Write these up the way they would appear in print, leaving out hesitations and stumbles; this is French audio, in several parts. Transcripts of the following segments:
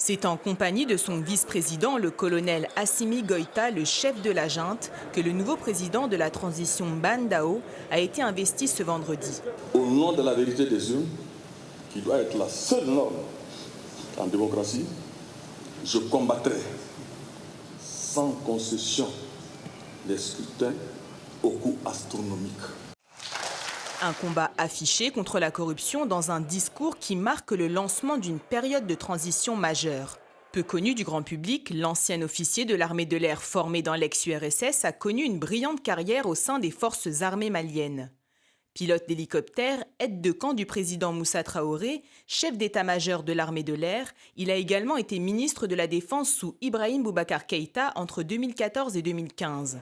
C'est en compagnie de son vice-président, le colonel Assimi Goïta, le chef de la junte, que le nouveau président de la transition Ban Dao a été investi ce vendredi. Au nom de la vérité des urnes, qui doit être la seule norme en démocratie, je combattrai sans concession les scrutins au coût astronomique. Un combat affiché contre la corruption dans un discours qui marque le lancement d'une période de transition majeure. Peu connu du grand public, l'ancien officier de l'armée de l'air formé dans l'ex-URSS a connu une brillante carrière au sein des forces armées maliennes. Pilote d'hélicoptère, aide de camp du président Moussa Traoré, chef d'état-major de l'armée de l'air, il a également été ministre de la Défense sous Ibrahim Boubacar Keïta entre 2014 et 2015.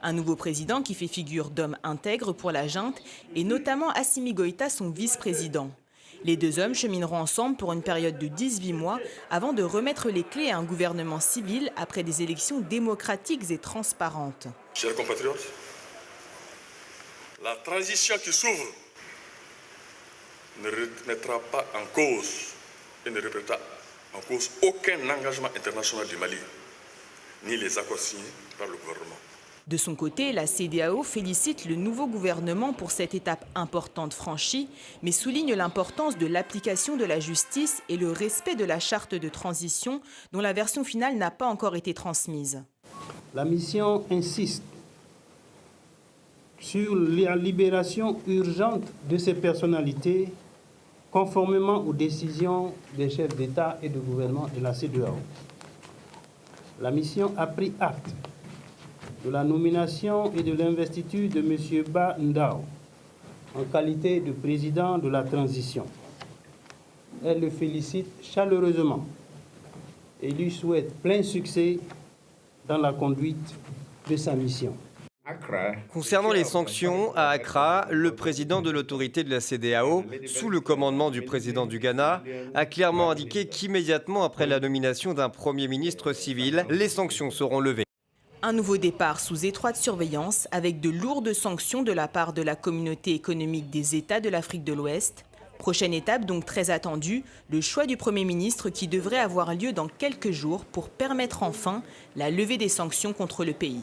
Un nouveau président qui fait figure d'homme intègre pour la junte et notamment Assimi Goïta, son vice-président. Les deux hommes chemineront ensemble pour une période de 18 mois avant de remettre les clés à un gouvernement civil après des élections démocratiques et transparentes. Chers compatriotes, la transition qui s'ouvre ne remettra pas en cause et ne remettra en cause aucun engagement international du Mali, ni les accords signés par le gouvernement. De son côté, la CEDEAO félicite le nouveau gouvernement pour cette étape importante franchie, mais souligne l'importance de l'application de la justice et le respect de la charte de transition dont la version finale n'a pas encore été transmise. La mission insiste sur la libération urgente de ces personnalités conformément aux décisions des chefs d'État et de gouvernement de la CEDEAO. La mission a pris acte de la nomination et de l'investiture de M. Ban Dao en qualité de président de la transition. Elle le félicite chaleureusement et lui souhaite plein succès dans la conduite de sa mission. Concernant les sanctions, à Accra, le président de l'autorité de la CEDEAO, sous le commandement du président du Ghana, a clairement indiqué qu'immédiatement après la nomination d'un Premier ministre civil, les sanctions seront levées. Un nouveau départ sous étroite surveillance avec de lourdes sanctions de la part de la communauté économique des États de l'Afrique de l'Ouest. Prochaine étape donc très attendue, le choix du Premier ministre qui devrait avoir lieu dans quelques jours pour permettre enfin la levée des sanctions contre le pays.